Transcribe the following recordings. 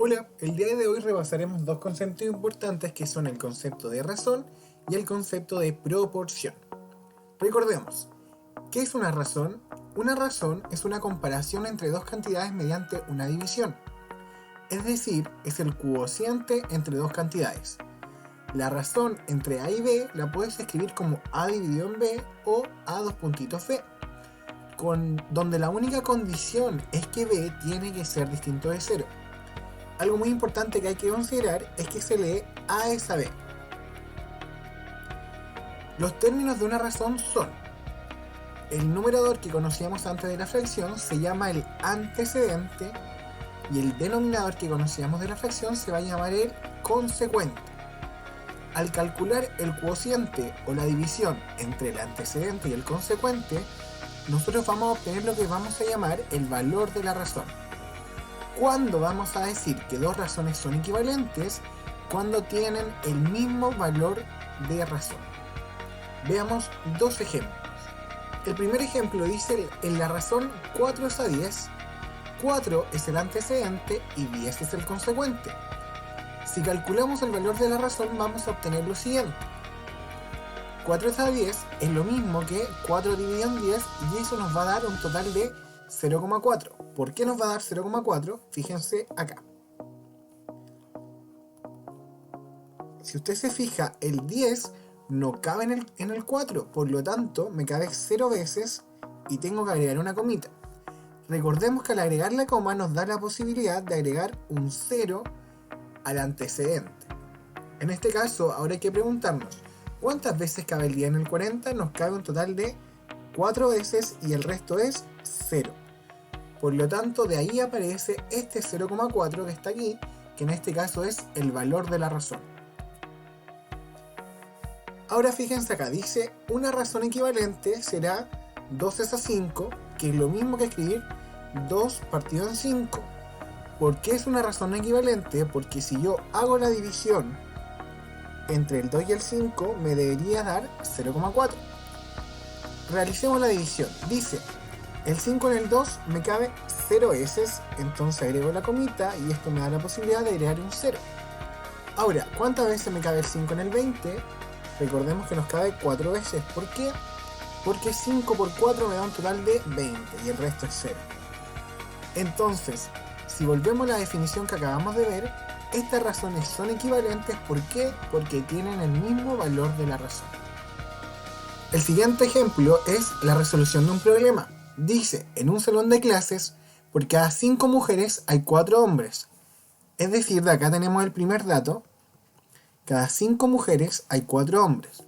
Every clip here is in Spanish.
Hola, el día de hoy repasaremos dos conceptos importantes que son el concepto de razón y el concepto de proporción. Recordemos, ¿qué es una razón? Una razón es una comparación entre dos cantidades mediante una división. Es decir, es el cociente entre dos cantidades. La razón entre A y B la puedes escribir como A dividido en B o A dos puntitos B, donde la única condición es que B tiene que ser distinto de 0. Algo muy importante que hay que considerar es que se lee A es a B. Los términos de una razón son: el numerador que conocíamos antes de la fracción se llama el antecedente y el denominador que conocíamos de la fracción se va a llamar el consecuente. Al calcular el cociente o la división entre el antecedente y el consecuente, nosotros vamos a obtener lo que vamos a llamar el valor de la razón. ¿Cuándo vamos a decir que dos razones son equivalentes? Cuando tienen el mismo valor de razón. Veamos dos ejemplos. El primer ejemplo dice: en la razón 4 es a 10, 4 es el antecedente y 10 es el consecuente. Si calculamos el valor de la razón, vamos a obtener lo siguiente: 4 es a 10 es lo mismo que 4 dividido en 10 y eso nos va a dar un total de 0,4. ¿Por qué nos va a dar 0,4? Fíjense acá. Si usted se fija, el 10 no cabe en el 4, por lo tanto me cabe 0 veces y tengo que agregar una comita. Recordemos que al agregar la coma nos da la posibilidad de agregar un 0 al antecedente. En este caso, ahora hay que preguntarnos: ¿cuántas veces cabe el 10 en el 40? Nos cabe un total de 4 veces y el resto es 0. Por lo tanto, de ahí aparece este 0,4 que está aquí, que en este caso es el valor de la razón. Ahora fíjense acá, dice: una razón equivalente será 2 es a 5, que es lo mismo que escribir 2 partido en 5. ¿Por qué es una razón equivalente? Porque si yo hago la división entre el 2 y el 5, me debería dar 0,4. Realicemos la división. Dice: el 5 en el 2 me cabe 0 veces, entonces agrego la comita y esto me da la posibilidad de agregar un 0. Ahora, ¿cuántas veces me cabe el 5 en el 20? Recordemos que nos cabe 4 veces. ¿Por qué? Porque 5 por 4 me da un total de 20 y el resto es 0. Entonces, si volvemos a la definición que acabamos de ver, estas razones son equivalentes. ¿Por qué? Porque tienen el mismo valor de la razón. El siguiente ejemplo es la resolución de un problema. Dice: en un salón de clases, por cada 5 mujeres hay 4 hombres. Es decir, de acá tenemos el primer dato: cada 5 mujeres hay 4 hombres.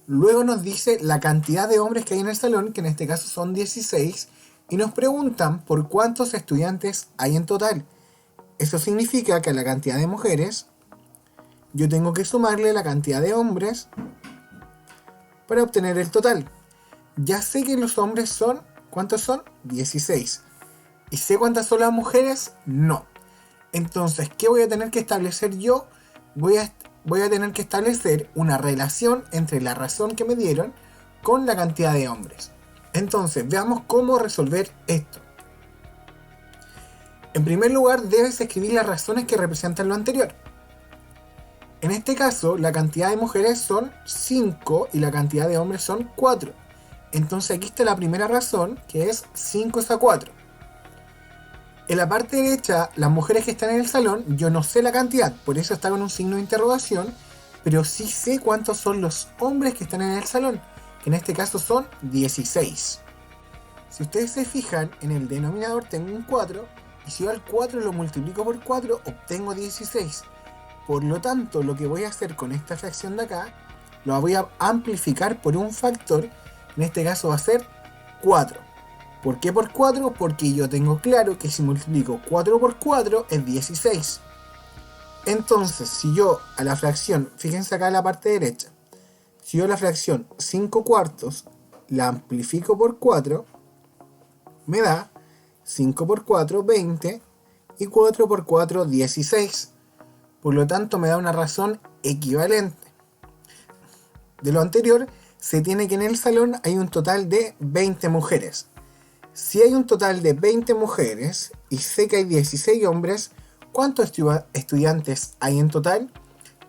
Luego nos dice la cantidad de hombres que hay en el salón, que en este caso son 16, y nos preguntan por cuántos estudiantes hay en total. Eso significa que a la cantidad de mujeres yo tengo que sumarle la cantidad de hombres para obtener el total. Ya sé que los hombres son, ¿cuántos son? 16. ¿Y sé cuántas son las mujeres? No. Entonces, ¿qué voy a tener que establecer yo? Voy a tener que establecer una relación entre la razón que me dieron con la cantidad de hombres. Entonces, veamos cómo resolver esto. En primer lugar, debes escribir las razones que representan lo anterior. En este caso, la cantidad de mujeres son 5 y la cantidad de hombres son 4. Entonces aquí está la primera razón, que es 5 es a 4. En la parte derecha, las mujeres que están en el salón, yo no sé la cantidad, por eso está con un signo de interrogación, pero sí sé cuántos son los hombres que están en el salón, que en este caso son 16. Si ustedes se fijan, en el denominador tengo un 4, y si yo al 4 lo multiplico por 4, obtengo 16. Por lo tanto, lo que voy a hacer con esta fracción de acá, lo voy a amplificar por un factor, en este caso va a ser 4. ¿Por qué por 4? Porque yo tengo claro que si multiplico 4 por 4 es 16. Entonces, si yo a la fracción, fíjense acá en la parte derecha, si yo la fracción 5 cuartos la amplifico por 4, me da 5 por 4, 20, y 4 por 4, 16. Por lo tanto, me da una razón equivalente. De lo anterior, se tiene que en el salón hay un total de 20 mujeres. Si hay un total de 20 mujeres y sé que hay 16 hombres, cuántos estudiantes hay en total.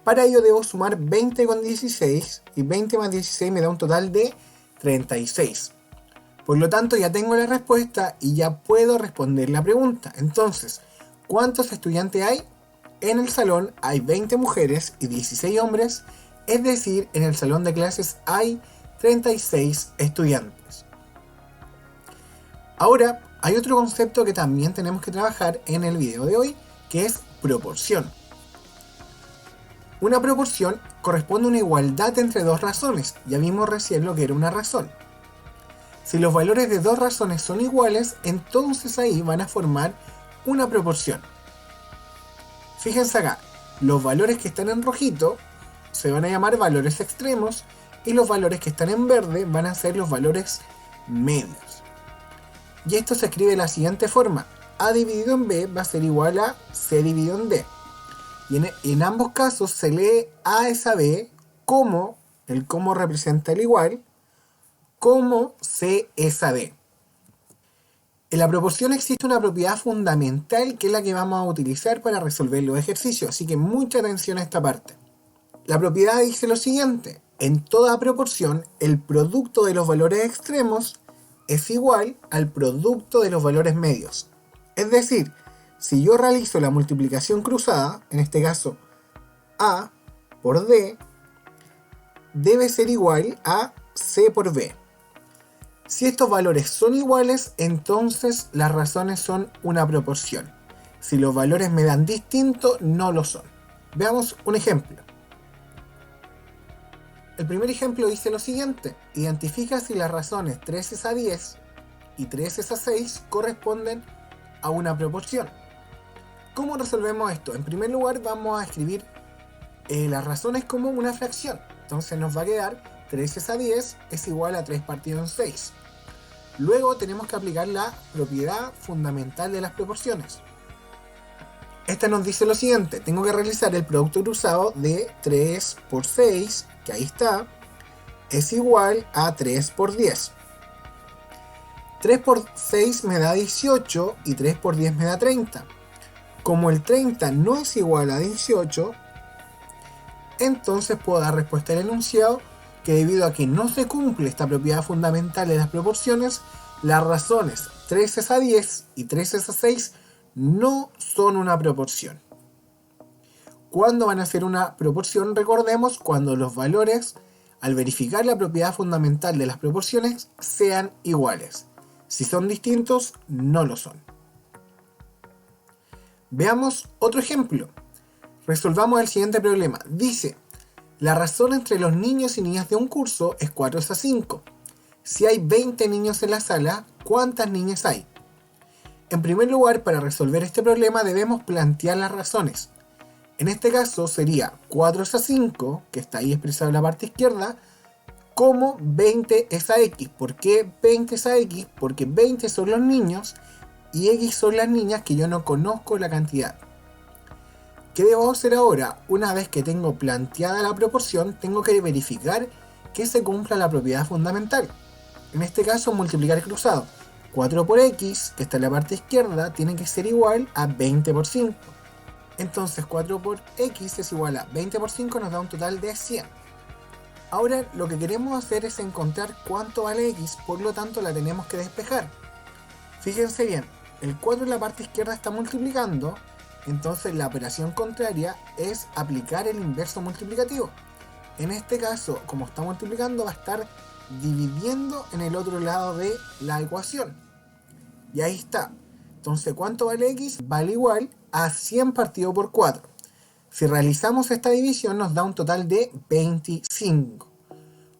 Para ello debo sumar 20 con 16 y 20 más 16 me da un total de 36. Por lo tanto ya tengo la respuesta y ya puedo responder la pregunta. Entonces, ¿cuántos estudiantes hay? En el salón hay 20 mujeres y 16 hombres, es decir, en el salón de clases hay 36 estudiantes. Ahora, hay otro concepto que también tenemos que trabajar en el video de hoy, que es proporción. Una proporción corresponde a una igualdad entre dos razones. Ya vimos recién lo que era una razón. Si los valores de dos razones son iguales, entonces ahí van a formar una proporción. Fíjense acá, los valores que están en rojito se van a llamar valores extremos y los valores que están en verde van a ser los valores medios. Y esto se escribe de la siguiente forma: A dividido en B va a ser igual a C dividido en D. Y en ambos casos se lee A es a B como, el como representa el igual, como C es a D. En la proporción existe una propiedad fundamental que es la que vamos a utilizar para resolver los ejercicios, así que mucha atención a esta parte. La propiedad dice lo siguiente: en toda proporción, el producto de los valores extremos es igual al producto de los valores medios. Es decir, si yo realizo la multiplicación cruzada, en este caso A por D, debe ser igual a C por B. Si estos valores son iguales, entonces las razones son una proporción. Si los valores me dan distinto, no lo son. Veamos un ejemplo. El primer ejemplo dice lo siguiente: identifica si las razones 3 es a 10 y 3 es a 6 corresponden a una proporción. ¿Cómo resolvemos esto? En primer lugar vamos a escribir las razones como una fracción. Entonces nos va a quedar 3 es a 10 es igual a 3 partido en 6. Luego tenemos que aplicar la propiedad fundamental de las proporciones. Esta nos dice lo siguiente: tengo que realizar el producto cruzado de 3 por 6, que ahí está, es igual a 3 por 10. 3 por 6 me da 18 y 3 por 10 me da 30. Como el 30 no es igual a 18, entonces puedo dar respuesta al enunciado que debido a que no se cumple esta propiedad fundamental de las proporciones, las razones 3 es a 10 y 3 es a 6 no son una proporción. ¿Cuándo van a ser una proporción? Recordemos cuando los valores, al verificar la propiedad fundamental de las proporciones, sean iguales. Si son distintos, no lo son. Veamos otro ejemplo. Resolvamos el siguiente problema. Dice: la razón entre los niños y niñas de un curso es 4 es a 5. Si hay 20 niños en la sala, ¿cuántas niñas hay? En primer lugar, para resolver este problema debemos plantear las razones. En este caso sería 4 es a 5, que está ahí expresado en la parte izquierda, como 20 es a X. ¿Por qué 20 es a X? Porque 20 son los niños y X son las niñas, que yo no conozco la cantidad. ¿Qué debo hacer ahora? Una vez que tengo planteada la proporción, tengo que verificar que se cumpla la propiedad fundamental. En este caso, multiplicar cruzado. 4 por X, que está en la parte izquierda, tiene que ser igual a 20 por 5. Entonces 4 por X es igual a 20 por 5, nos da un total de 100. Ahora lo que queremos hacer es encontrar cuánto vale X, por lo tanto la tenemos que despejar. Fíjense bien, el 4 en la parte izquierda está multiplicando, entonces la operación contraria es aplicar el inverso multiplicativo. En este caso, como está multiplicando, va a estar dividiendo en el otro lado de la ecuación. Y ahí está. Entonces, ¿cuánto vale X? Vale igual a 100 partido por 4. Si realizamos esta división nos da un total de 25.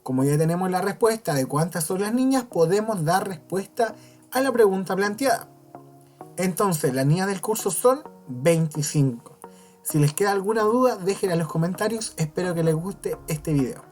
Como ya tenemos la respuesta de cuántas son las niñas, podemos dar respuesta a la pregunta planteada. Entonces, las niñas del curso son 25. Si les queda alguna duda, déjenla en los comentarios. Espero que les guste este video.